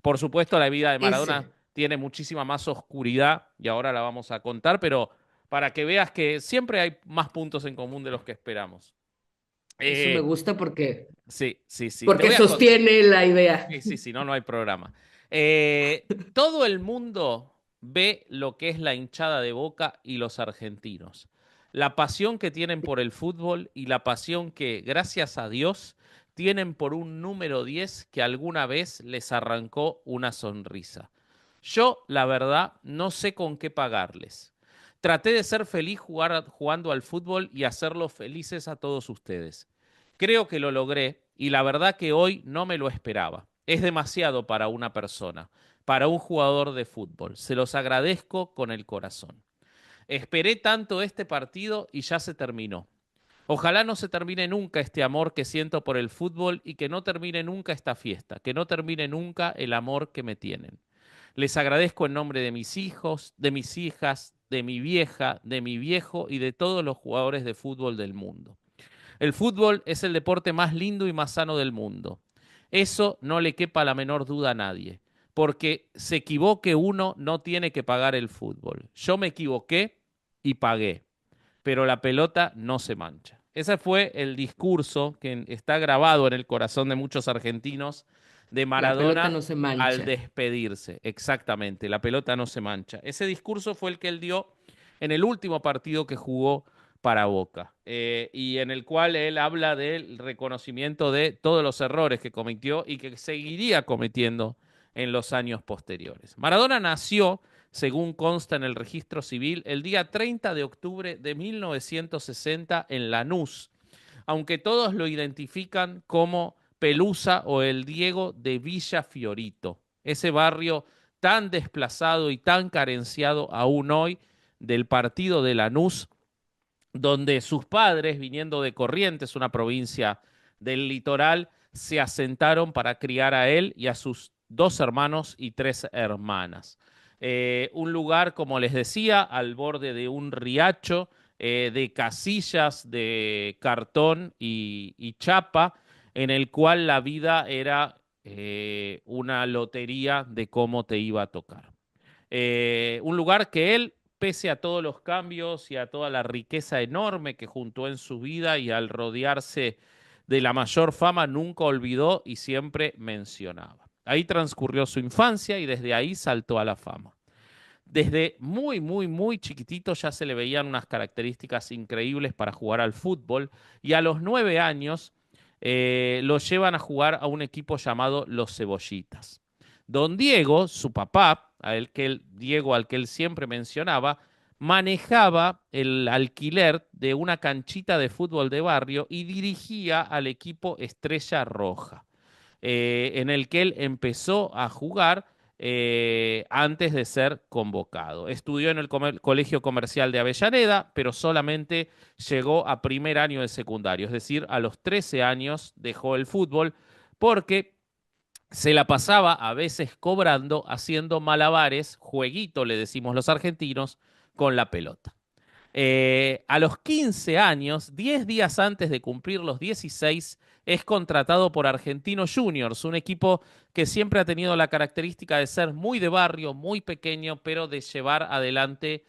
Por supuesto, la vida de Maradona Ese, tiene muchísima más oscuridad y ahora la vamos a contar, pero para que veas que siempre hay más puntos en común de los que esperamos. eso me Eh, gusta sí, sí, sí, te porque voy a contar. sostiene la idea. Sí, sí, sí, no, no hay programa. Todo el mundo ve lo que es la hinchada de Boca y los argentinos. La pasión que tienen por el fútbol y la pasión que, gracias a Dios, tienen por un número 10 que alguna vez les arrancó una sonrisa. Yo, la verdad, no sé con qué pagarles. Traté de ser feliz jugando al fútbol y hacerlos felices a todos ustedes. Creo que lo logré y la verdad que hoy no me lo esperaba. Es demasiado para una persona, para un jugador de fútbol. Se los agradezco con el corazón. Esperé tanto este partido y ya se terminó. Ojalá no se termine nunca este amor que siento por el fútbol y que no termine nunca esta fiesta, que no termine nunca el amor que me tienen. Les agradezco en nombre de mis hijos, de mis hijas, de mi vieja, de mi viejo y de todos los jugadores de fútbol del mundo. El fútbol es el deporte más lindo y más sano del mundo. Eso no le quepa la menor duda a nadie, porque se equivoque uno no tiene que pagar el fútbol. Yo me equivoqué y pagué, pero la pelota no se mancha. Ese fue el discurso que está grabado en el corazón de muchos argentinos de La pelota Maradona no se al mancha. despedirse. Exactamente, la pelota no se mancha. Ese discurso fue el que él dio en el último partido que jugó para Boca, y en el cual él habla del reconocimiento de todos los errores que cometió y que seguiría cometiendo en los años posteriores. Maradona nació, según consta en el registro civil, el día 30 de octubre de 1960 en Lanús, aunque todos lo identifican como Pelusa o el Diego de Villa Fiorito, ese barrio tan desplazado y tan carenciado aún hoy del partido de Lanús, donde sus padres, viniendo de Corrientes, una provincia del litoral, se asentaron para criar a él y a sus dos hermanos y tres hermanas. Un lugar, como les decía, al borde de un riacho, de casillas de cartón y chapa, en el cual la vida era una lotería de cómo te iba a tocar. Un lugar que él, pese a todos los cambios y a toda la riqueza enorme que juntó en su vida y al rodearse de la mayor fama, nunca olvidó y siempre mencionaba. Ahí transcurrió su infancia y desde ahí saltó a la fama. Desde muy, muy, muy chiquitito ya se le veían unas características increíbles para jugar al fútbol y a los 9 años lo llevan a jugar a un equipo llamado Los Cebollitas. Don Diego, su papá, Diego al que él siempre mencionaba, manejaba el alquiler de una canchita de fútbol de barrio y dirigía al equipo Estrella Roja, en el que él empezó a jugar antes de ser convocado. Estudió en el Colegio Comercial de Avellaneda, pero solamente llegó a primer año de secundario, es decir, a los 13 años dejó el fútbol porque se la pasaba a veces cobrando, haciendo malabares, jueguito le decimos los argentinos, con la pelota. A los 15 años, 10 días antes de cumplir los 16, es contratado por Argentino Juniors, un equipo que siempre ha tenido la característica de ser muy de barrio, muy pequeño, pero de llevar adelante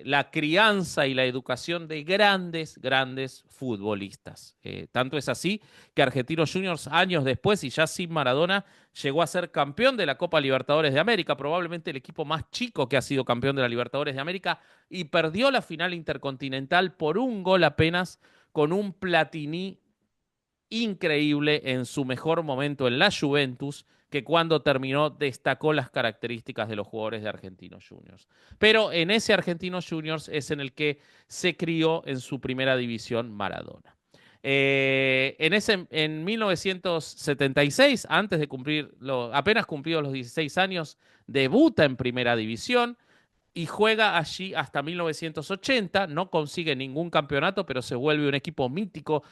la crianza y la educación de grandes, grandes futbolistas. Tanto es así que Argentinos Juniors, años después y ya sin Maradona, llegó a ser campeón de la Copa Libertadores de América, probablemente el equipo más chico que ha sido campeón de la Libertadores de América, y perdió la final intercontinental por un gol apenas con un Platini increíble en su mejor momento en la Juventus, que cuando terminó destacó las características de los jugadores de Argentinos Juniors. Pero en ese Argentinos Juniors es en el que se crió en su primera división Maradona. En 1976, antes de apenas cumplidos los 16 años, debuta en primera división y juega allí hasta 1980, no consigue ningún campeonato, pero se vuelve un equipo mítico.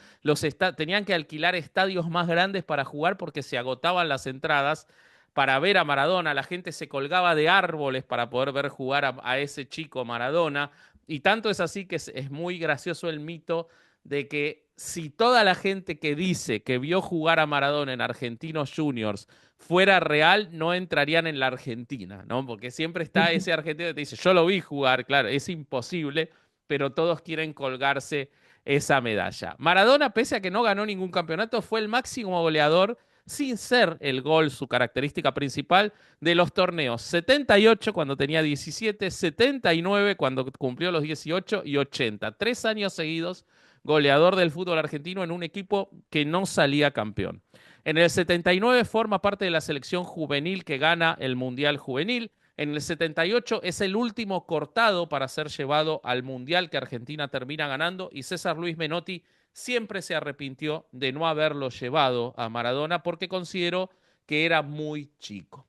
Tenían que alquilar estadios más grandes para jugar porque se agotaban las entradas para ver a Maradona. La gente se colgaba de árboles para poder ver jugar a ese chico Maradona. Y tanto es así que es muy gracioso el mito de que si toda la gente que dice que vio jugar a Maradona en Argentinos Juniors fuera real, no entrarían en la Argentina, ¿no? Porque siempre está ese argentino que te dice, yo lo vi jugar, claro, es imposible, pero todos quieren colgarse esa medalla. Maradona, pese a que no ganó ningún campeonato, fue el máximo goleador sin ser el gol su característica principal de los torneos 78 cuando tenía 17, 79 cuando cumplió los 18 y 80. 3 años seguidos goleador del fútbol argentino en un equipo que no salía campeón. En el 79 forma parte de la selección juvenil que gana el Mundial Juvenil. En el 78 es el último cortado para ser llevado al Mundial que Argentina termina ganando y César Luis Menotti siempre se arrepintió de no haberlo llevado a Maradona porque consideró que era muy chico.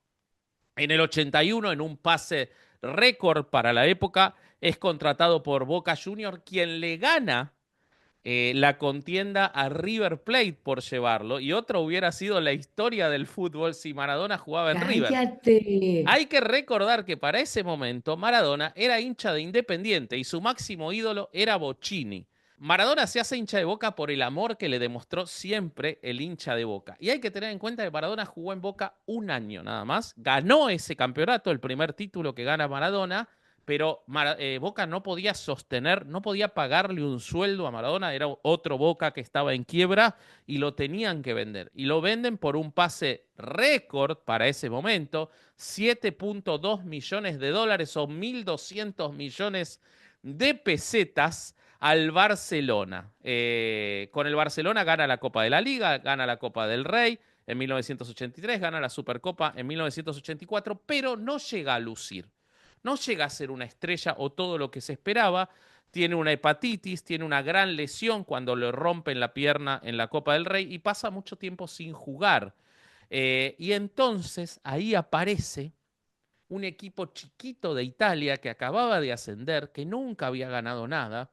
En el 81, en un pase récord para la época, es contratado por Boca Juniors, quien le gana la contienda a River Plate por llevarlo, y otro hubiera sido la historia del fútbol si Maradona jugaba en River. Cállate. Hay que recordar que para ese momento Maradona era hincha de Independiente y su máximo ídolo era Bocchini. Maradona se hace hincha de Boca por el amor que le demostró siempre el hincha de Boca. Y hay que tener en cuenta que Maradona jugó en Boca un año nada más. Ganó ese campeonato, el primer título que gana Maradona, pero Boca no podía sostener, no podía pagarle un sueldo a Maradona. Era otro Boca que estaba en quiebra y lo tenían que vender. Y lo venden por un pase récord para ese momento, 7.2 millones de dólares o 1.200 millones de pesetas al Barcelona. Con el Barcelona gana la Copa de la Liga, gana la Copa del Rey en 1983, gana la Supercopa en 1984, pero no llega a lucir. No llega a ser una estrella o todo lo que se esperaba. Tiene una hepatitis, tiene una gran lesión cuando le rompen la pierna en la Copa del Rey y pasa mucho tiempo sin jugar. Y entonces ahí aparece un equipo chiquito de Italia que acababa de ascender, que nunca había ganado nada,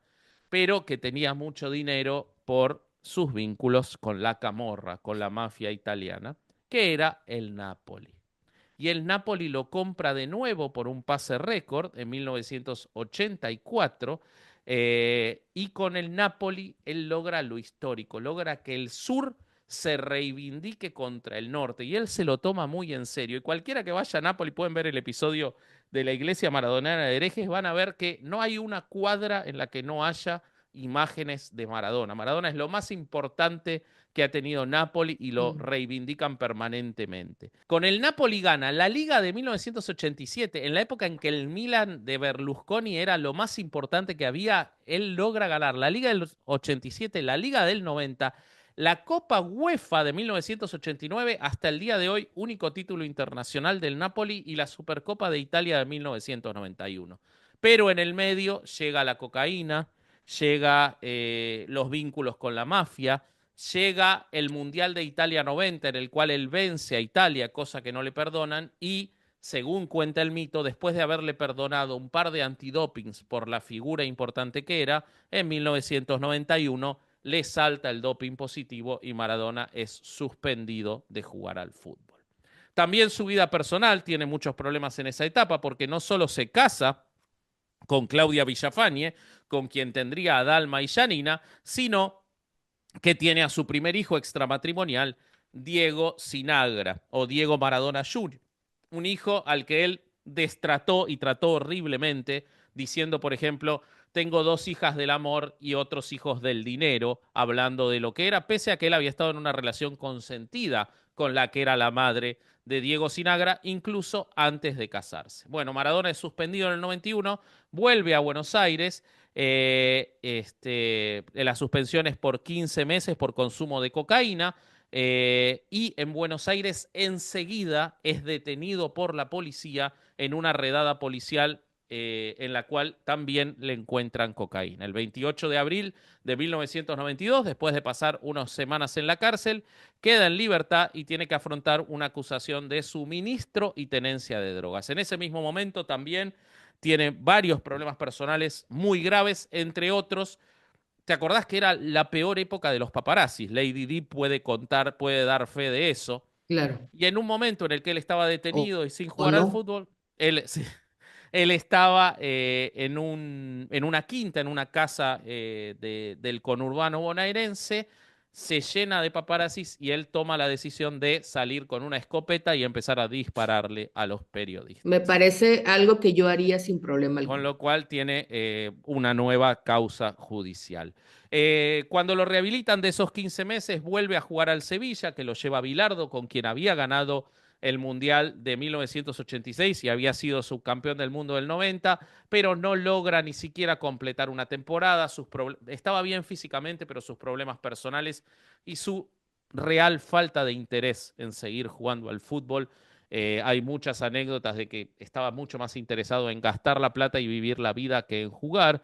pero que tenía mucho dinero por sus vínculos con la camorra, con la mafia italiana, que era el Napoli. Y el Napoli lo compra de nuevo por un pase récord en 1984, y con el Napoli él logra lo histórico, logra que el sur se reivindique contra el norte y él se lo toma muy en serio. Y cualquiera que vaya a Nápoles, pueden ver el episodio de la iglesia maradoniana de Herejes, van a ver que no hay una cuadra en la que no haya imágenes de Maradona. Maradona es lo más importante que ha tenido Napoli y lo reivindican permanentemente. Con el Napoli gana la Liga de 1987, en la época en que el Milan de Berlusconi era lo más importante que había, él logra ganar la Liga del 87, la Liga del 90, la Copa UEFA de 1989, hasta el día de hoy, único título internacional del Napoli, y la Supercopa de Italia de 1991. Pero en el medio llega la cocaína, llega los vínculos con la mafia, llega el Mundial de Italia 90, en el cual él vence a Italia, cosa que no le perdonan, y según cuenta el mito, después de haberle perdonado un par de antidopings por la figura importante que era, en 1991 le salta el doping positivo y Maradona es suspendido de jugar al fútbol. También su vida personal tiene muchos problemas en esa etapa porque no solo se casa con Claudia Villafañe, con quien tendría a Dalma y Janina, sino que tiene a su primer hijo extramatrimonial, Diego Sinagra, o Diego Maradona Jr., un hijo al que él destrató y trató horriblemente, diciendo, por ejemplo, tengo 2 hijas del amor y otros hijos del dinero, hablando de lo que era, pese a que él había estado en una relación consentida con la que era la madre de Diego Sinagra, incluso antes de casarse. Bueno, Maradona es suspendido en el 91, vuelve a Buenos Aires. La suspensión es por 15 meses por consumo de cocaína, y en Buenos Aires enseguida es detenido por la policía en una redada policial, en la cual también le encuentran cocaína. El 28 de abril de 1992, después de pasar unas semanas en la cárcel, queda en libertad y tiene que afrontar una acusación de suministro y tenencia de drogas. En ese mismo momento también tiene varios problemas personales muy graves, entre otros. ¿Te acordás que era la peor época de los paparazzis? Lady Di puede contar, puede dar fe de eso. Claro. Y en un momento en el que él estaba O, detenido y sin o jugar al no. fútbol, él, sí, Él estaba en una quinta, en una casa del conurbano bonaerense, se llena de paparazzis y él toma la decisión de salir con una escopeta y empezar a dispararle a los Me periodistas. parece algo que yo haría sin problema Con alguno. lo cual tiene una nueva causa judicial. Cuando lo rehabilitan de esos 15 meses, vuelve a jugar al Sevilla, que lo lleva Bilardo, con quien había ganado el Mundial de 1986 y había sido subcampeón del mundo del 90, pero no logra ni siquiera completar una temporada. Estaba bien físicamente, pero sus problemas personales y su real falta de interés en seguir jugando al fútbol. Hay muchas anécdotas de que estaba mucho más interesado en gastar la plata y vivir la vida que en jugar.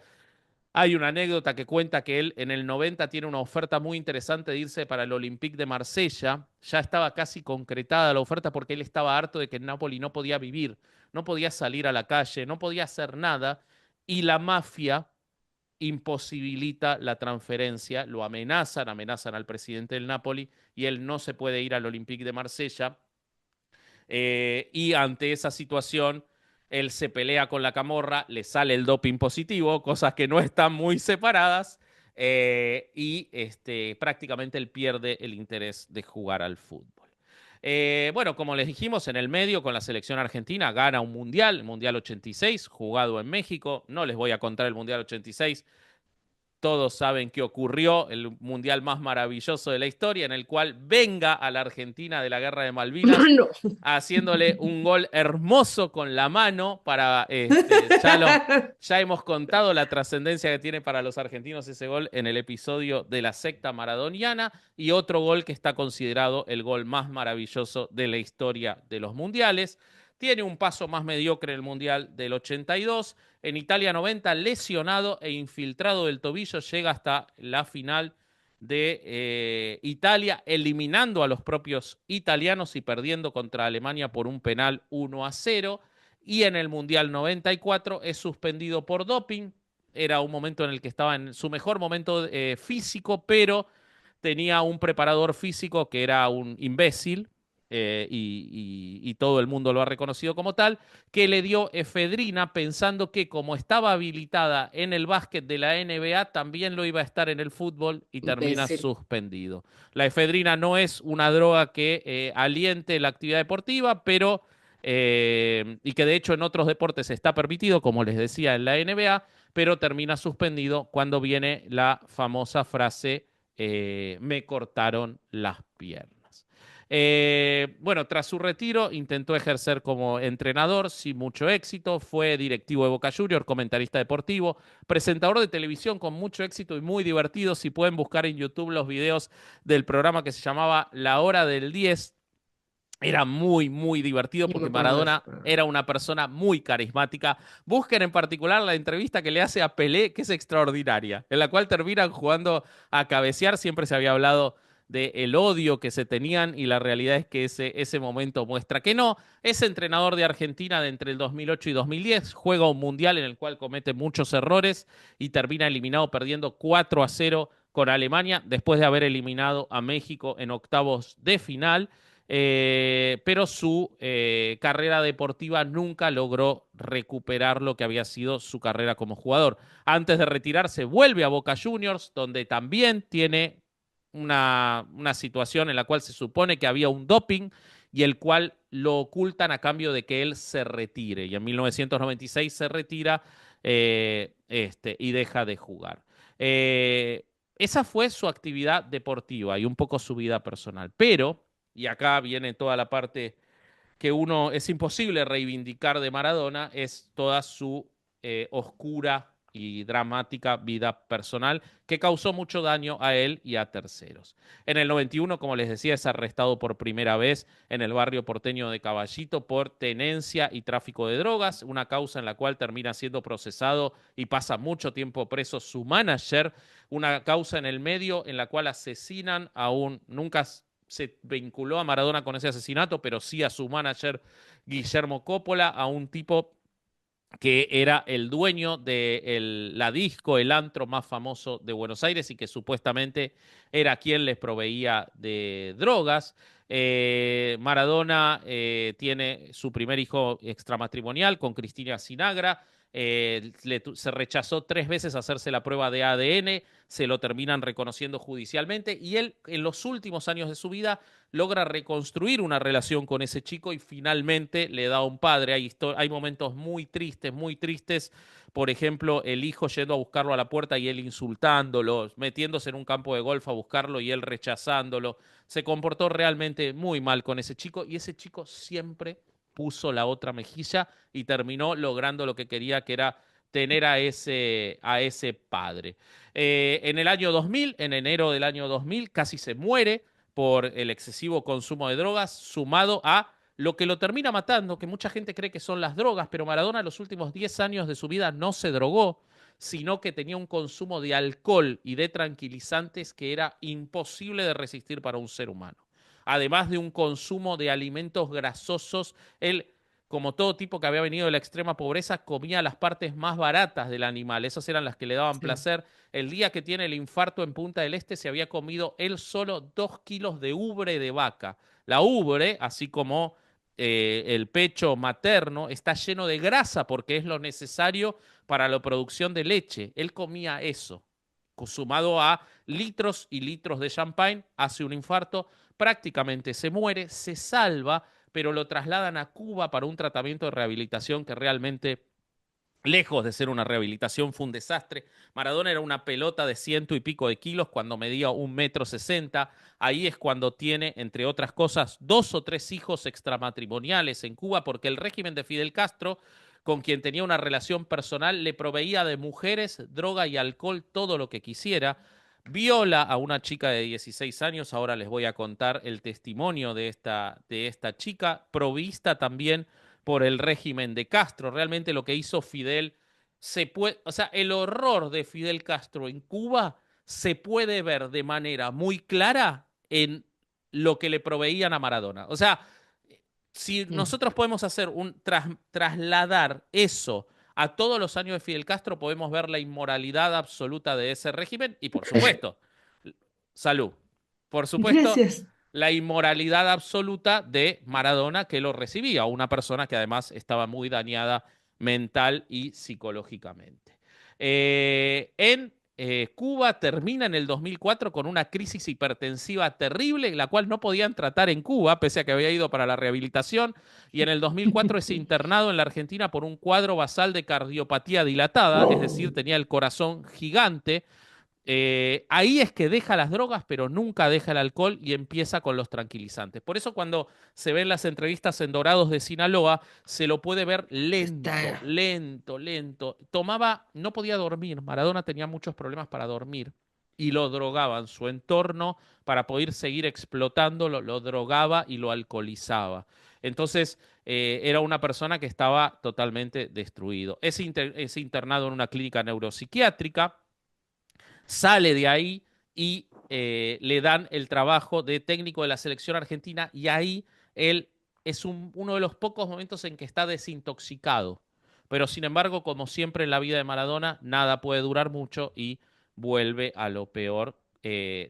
Hay una anécdota que cuenta que él en el 90 tiene una oferta muy interesante de irse para el Olympique de Marsella. Ya estaba casi concretada la oferta porque él estaba harto de que en Napoli no podía vivir, no podía salir a la calle, no podía hacer nada. Y la mafia imposibilita la transferencia, lo amenazan al presidente del Napoli y él no se puede ir al Olympique de Marsella. Y ante esa situación, él se pelea con la camorra, le sale el doping positivo, cosas que no están muy separadas, y prácticamente él pierde el interés de jugar al fútbol. Bueno, como les dijimos, en el medio con la selección argentina gana un mundial, el Mundial 86, jugado en México. No les voy a contar el Mundial 86, todos saben que ocurrió el mundial más maravilloso de la historia, en el cual venga a la Argentina de la Guerra de Malvinas No. haciéndole un gol hermoso con la mano para ya hemos contado la trascendencia que tiene para los argentinos ese gol en el episodio de la secta maradoniana, y otro gol que está considerado el gol más maravilloso de la historia de los mundiales. Tiene un paso más mediocre en el Mundial del 82. En Italia 90, lesionado e infiltrado del tobillo, llega hasta la final de Italia, eliminando a los propios italianos y perdiendo contra Alemania por un penal 1-0. Y en el Mundial 94 es suspendido por doping. Era un momento en el que estaba en su mejor momento físico, pero tenía un preparador físico que era un imbécil, y todo el mundo lo ha reconocido como tal, que le dio efedrina pensando que como estaba habilitada en el básquet de la NBA, también lo iba a estar en el fútbol y termina Imbécil. suspendido. La efedrina no es una droga que aliente la actividad deportiva, pero y que de hecho en otros deportes está permitido, como les decía en la NBA, pero termina suspendido cuando viene la famosa frase me cortaron las piernas. Bueno, tras su retiro intentó ejercer como entrenador sin mucho éxito, fue directivo de Boca Juniors, comentarista deportivo, presentador de televisión con mucho éxito y muy divertido. Si pueden buscar en YouTube los videos del programa que se llamaba La Hora del 10, era muy, muy divertido Yo me porque acuerdo de ese Maradona programa. era una persona muy carismática. Busquen en particular la entrevista que le hace a Pelé, que es extraordinaria, en la cual terminan jugando a cabecear. Siempre se había hablado del odio que se tenían y la realidad es que ese momento muestra que no. Es entrenador de Argentina de entre el 2008 y 2010, juega un mundial en el cual comete muchos errores y termina eliminado perdiendo 4-0 con Alemania después de haber eliminado a México en octavos de final. Pero su carrera deportiva nunca logró recuperar lo que había sido su carrera como jugador. Antes de retirarse, vuelve a Boca Juniors, donde también tiene una situación en la cual se supone que había un doping y el cual lo ocultan a cambio de que él se retire. Y en 1996 se retira, y deja de jugar. Esa fue su actividad deportiva y un poco su vida personal. Pero, y acá viene toda la parte que uno es imposible reivindicar de Maradona, es toda su oscura y dramática vida personal que causó mucho daño a él y a terceros. En el 91, como les decía, es arrestado por primera vez en el barrio porteño de Caballito por tenencia y tráfico de drogas, una causa en la cual termina siendo procesado y pasa mucho tiempo preso su manager, una causa en el medio en la cual asesinan a nunca se vinculó a Maradona con ese asesinato, pero sí a su manager Guillermo Coppola, a un tipo que era el dueño de la disco, el antro más famoso de Buenos Aires y que supuestamente era quien les proveía de drogas. Maradona tiene su primer hijo extramatrimonial con Cristina Sinagra. Se rechazó 3 veces hacerse la prueba de ADN, se lo terminan reconociendo judicialmente y él en los últimos años de su vida logra reconstruir una relación con ese chico y finalmente le da un padre. Hay momentos muy tristes, muy tristes. Por ejemplo, el hijo yendo a buscarlo a la puerta y él insultándolo, metiéndose en un campo de golf a buscarlo y él rechazándolo. Se comportó realmente muy mal con ese chico y ese chico siempre puso la otra mejilla y terminó logrando lo que quería, que era tener a ese padre. En el año 2000, en enero del año 2000, casi se muere por el excesivo consumo de drogas, sumado a lo que lo termina matando, que mucha gente cree que son las drogas, pero Maradona los últimos 10 años de su vida no se drogó, sino que tenía un consumo de alcohol y de tranquilizantes que era imposible de resistir para un ser humano. Además de un consumo de alimentos grasosos, él, como todo tipo que había venido de la extrema pobreza, comía las partes más baratas del animal. Esas eran las que le daban Sí. placer. El día que tiene el infarto en Punta del Este se había comido él solo 2 kilos de ubre de vaca. La ubre, así como el pecho materno, está lleno de grasa porque es lo necesario para la producción de leche. Él comía eso, sumado a litros y litros de champagne, hace un infarto, prácticamente se muere, se salva, pero lo trasladan a Cuba para un tratamiento de rehabilitación que realmente, lejos de ser una rehabilitación, fue un desastre. Maradona era una pelota de 100 y pico de kilos cuando medía 1,60 m. Ahí es cuando tiene, entre otras cosas, 2 o 3 hijos extramatrimoniales en Cuba, porque el régimen de Fidel Castro, con quien tenía una relación personal, le proveía de mujeres, droga y alcohol todo lo que quisiera. Viola a una chica de 16 años, ahora les voy a contar el testimonio de esta chica, provista también por el régimen de Castro. Realmente lo que hizo Fidel o sea, el horror de Fidel Castro en Cuba se puede ver de manera muy clara en lo que le proveían a Maradona. O sea, si Mm. nosotros podemos hacer trasladar eso a todos los años de Fidel Castro, podemos ver la inmoralidad absoluta de ese régimen y, por supuesto, salud. Por supuesto, Gracias. la inmoralidad absoluta de Maradona que lo recibía, una persona que además estaba muy dañada mental y psicológicamente. En Cuba termina en el 2004 con una crisis hipertensiva terrible, la cual no podían tratar en Cuba, pese a que había ido para la rehabilitación, y en el 2004 es internado en la Argentina por un cuadro basal de cardiopatía dilatada, es decir, tenía el corazón gigante. Ahí es que deja las drogas, pero nunca deja el alcohol y empieza con los tranquilizantes. Por eso cuando se ven las entrevistas en Dorados de Sinaloa, se lo puede ver lento, Está. lento, lento. Tomaba, no podía dormir. Maradona tenía muchos problemas para dormir y lo drogaban. Su entorno, para poder seguir explotándolo, lo drogaba y lo alcoholizaba. Entonces, era una persona que estaba totalmente destruido. Es internado en una clínica neuropsiquiátrica, sale de ahí y le dan el trabajo de técnico de la selección argentina y ahí él es uno de los pocos momentos en que está desintoxicado. Pero sin embargo, como siempre en la vida de Maradona, nada puede durar mucho y vuelve a lo peor.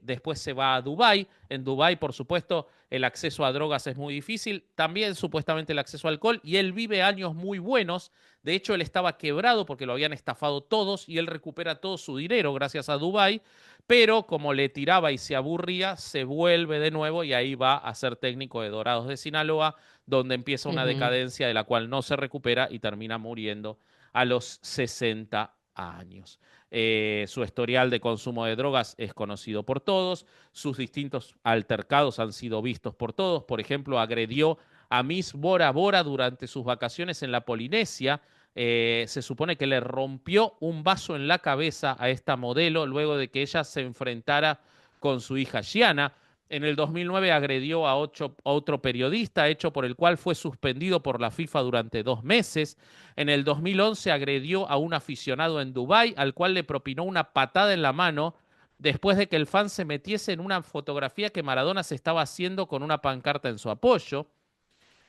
Después se va a Dubái. En Dubái, por supuesto, el acceso a drogas es muy difícil. También supuestamente el acceso a alcohol. Y él vive años muy buenos. De hecho, él estaba quebrado porque lo habían estafado todos y él recupera todo su dinero gracias a Dubái. Pero como le tiraba y se aburría, se vuelve de nuevo y ahí va a ser técnico de Dorados de Sinaloa, donde empieza una Ujú. decadencia de la cual no se recupera y termina muriendo a los 60 años. Su historial de consumo de drogas es conocido por todos, sus distintos altercados han sido vistos por todos. Por ejemplo, agredió a Miss Bora Bora durante sus vacaciones en la Polinesia. Se supone que le rompió un vaso en la cabeza a esta modelo luego de que ella se enfrentara con su hija Gianna. En el 2009 agredió a otro periodista, hecho por el cual fue suspendido por la FIFA durante 2 meses. En el 2011 agredió a un aficionado en Dubái, al cual le propinó una patada en la mano después de que el fan se metiese en una fotografía que Maradona se estaba haciendo con una pancarta en su apoyo.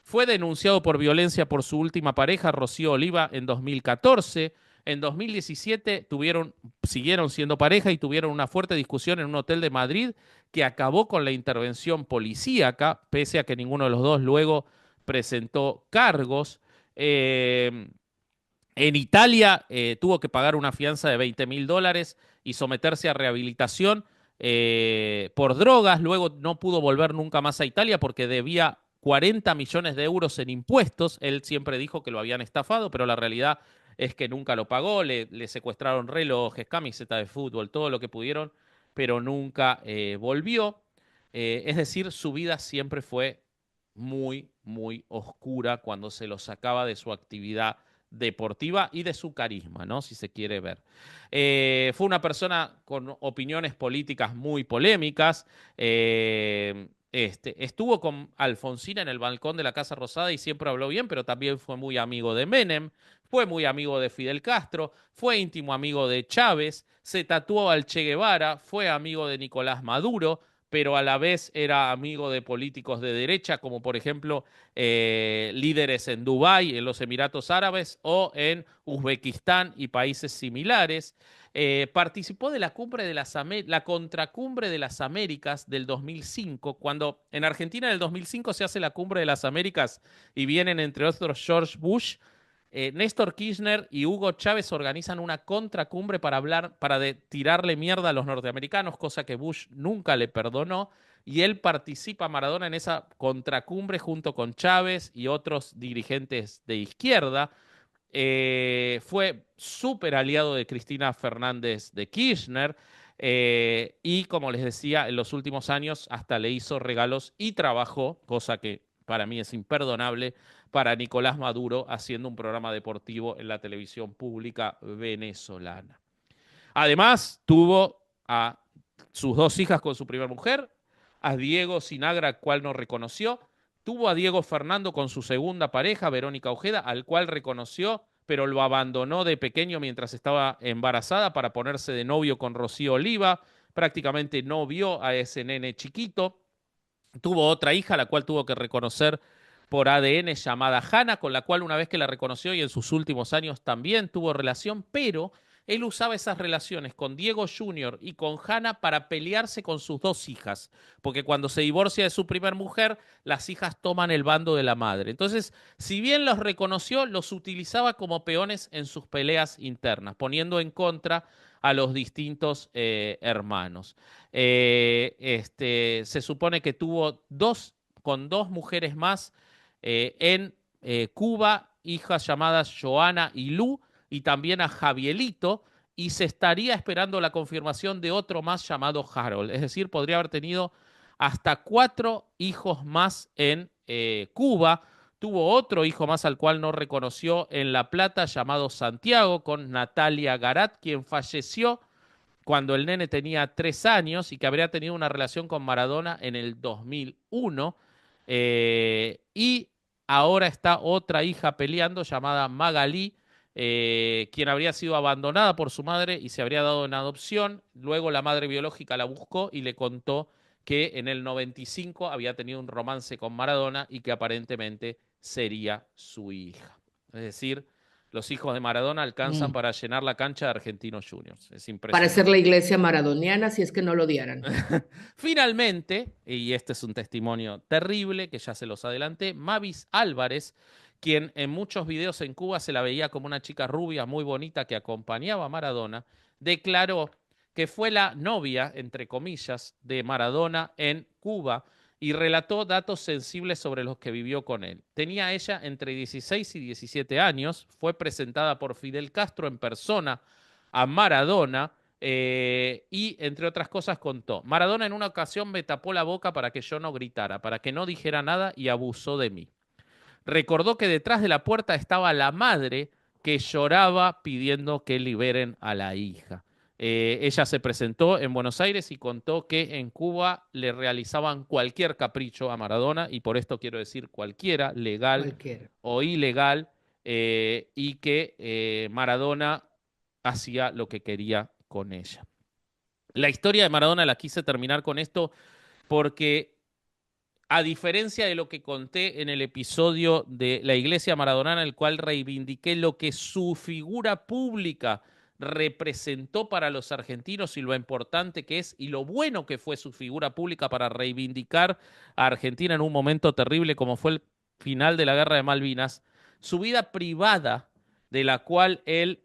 Fue denunciado por violencia por su última pareja, Rocío Oliva, en 2014. En 2017 siguieron siendo pareja y tuvieron una fuerte discusión en un hotel de Madrid que acabó con la intervención policíaca, pese a que ninguno de los dos luego presentó cargos. Eh, en Italia tuvo que pagar una fianza de $20.000 y someterse a rehabilitación por drogas. Luego no pudo volver nunca más a Italia porque debía 40 millones de euros en impuestos. Él siempre dijo que lo habían estafado, pero la realidad es que nunca lo pagó. Le secuestraron relojes, camisetas de fútbol, todo lo que pudieron, pero nunca volvió. Es decir, su vida siempre fue muy, muy oscura cuando se lo sacaba de su actividad deportiva y de su carisma, ¿no? Si se quiere ver. Fue una persona con opiniones políticas muy polémicas. Estuvo con Alfonsín en el balcón de la Casa Rosada y siempre habló bien, pero también fue muy amigo de Menem, fue muy amigo de Fidel Castro, fue íntimo amigo de Chávez, se tatuó al Che Guevara, fue amigo de Nicolás Maduro, pero a la vez era amigo de políticos de derecha, como por ejemplo líderes en Dubái, en los Emiratos Árabes o en Uzbekistán y países similares. Participó de la cumbre de la contracumbre de las Américas del 2005, cuando en Argentina en el 2005 se hace la cumbre de las Américas y vienen entre otros George Bush. Néstor Kirchner y Hugo Chávez organizan una contracumbre para hablar, tirarle mierda a los norteamericanos, cosa que Bush nunca le perdonó, y él participa, Maradona, en esa contracumbre junto con Chávez y otros dirigentes de izquierda. Fue súper aliado de Cristina Fernández de Kirchner. Y como les decía, en los últimos años hasta le hizo regalos y trabajó, cosa que para mí es imperdonable, para Nicolás Maduro haciendo un programa deportivo en la televisión pública venezolana. Además, tuvo a sus dos hijas con su primera mujer, a Diego Sinagra, cual no reconoció, tuvo a Diego Fernando con su segunda pareja, Verónica Ojeda, al cual reconoció, pero lo abandonó de pequeño mientras estaba embarazada para ponerse de novio con Rocío Oliva, prácticamente no vio a ese nene chiquito. Tuvo otra hija, la cual tuvo que reconocer por ADN, llamada Hannah, con la cual una vez que la reconoció y en sus últimos años también tuvo relación, pero él usaba esas relaciones con Diego Jr. y con Hannah para pelearse con sus dos hijas, porque cuando se divorcia de su primer mujer, las hijas toman el bando de la madre. Entonces, si bien los reconoció, los utilizaba como peones en sus peleas internas, poniendo en contra a los distintos hermanos. Se supone que tuvo con dos mujeres más en Cuba, hijas llamadas Joana y Lu, y también a Javielito, y se estaría esperando la confirmación de otro más llamado Harold. Es decir, podría haber tenido hasta 4 hijos más en Cuba. Tuvo otro hijo más al cual no reconoció en La Plata, llamado Santiago, con Natalia Garat, quien falleció cuando el nene tenía 3 años y que habría tenido una relación con Maradona en el 2001. Y ahora está otra hija peleando llamada Magalí, quien habría sido abandonada por su madre y se habría dado en adopción. Luego la madre biológica la buscó y le contó que en el 95 había tenido un romance con Maradona y que aparentemente sería su hija. Es decir, los hijos de Maradona alcanzan Mm. para llenar la cancha de Argentinos Juniors. Es Para ser impresionante. la iglesia maradoniana, si es que no lo odiaran. Finalmente, y este es un testimonio terrible que ya se los adelanté, Mavis Álvarez, quien en muchos videos en Cuba se la veía como una chica rubia muy bonita que acompañaba a Maradona, declaró que fue la novia, entre comillas, de Maradona en Cuba y relató datos sensibles sobre los que vivió con él. Tenía ella entre 16 y 17 años, fue presentada por Fidel Castro en persona a Maradona. Y entre otras cosas contó, Maradona en una ocasión me tapó la boca para que yo no gritara, para que no dijera nada y abusó de mí. Recordó que detrás de la puerta estaba la madre que lloraba pidiendo que liberen a la hija. Ella se presentó en Buenos Aires y contó que en Cuba le realizaban cualquier capricho a Maradona, y por esto quiero decir cualquiera, legal Cualquiera. o ilegal, y que Maradona hacía lo que quería con ella. La historia de Maradona la quise terminar con esto porque A diferencia de lo que conté en el episodio de la Iglesia Maradoniana, en el cual reivindiqué lo que su figura pública representó para los argentinos y lo importante que es y lo bueno que fue su figura pública para reivindicar a Argentina en un momento terrible como fue el final de la Guerra de Malvinas, su vida privada, de la cual él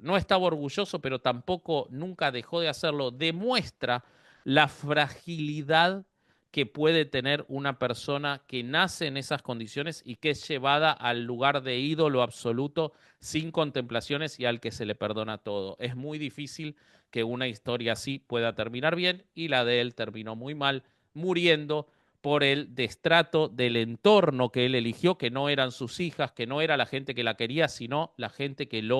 no estaba orgulloso, pero tampoco nunca dejó de hacerlo, demuestra la fragilidad que puede tener una persona que nace en esas condiciones y que es llevada al lugar de ídolo absoluto sin contemplaciones y al que se le perdona todo. Es muy difícil que una historia así pueda terminar bien y la de él terminó muy mal, muriendo por el destrato del entorno que él eligió, que no eran sus hijas, que no era la gente que la quería, sino la gente que le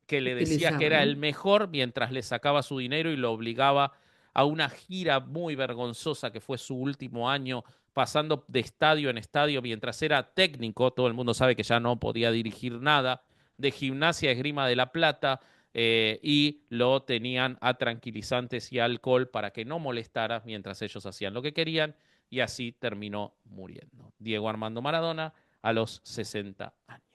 decía que Utilizaba, era el ¿no? mejor mientras le sacaba su dinero y lo obligaba a una gira muy vergonzosa que fue su último año, pasando de estadio en estadio mientras era técnico, todo el mundo sabe que ya no podía dirigir nada, de Gimnasia Esgrima de la Plata, y lo tenían a tranquilizantes y alcohol para que no molestara mientras ellos hacían lo que querían, y así terminó muriendo. Diego Armando Maradona a los 60 años.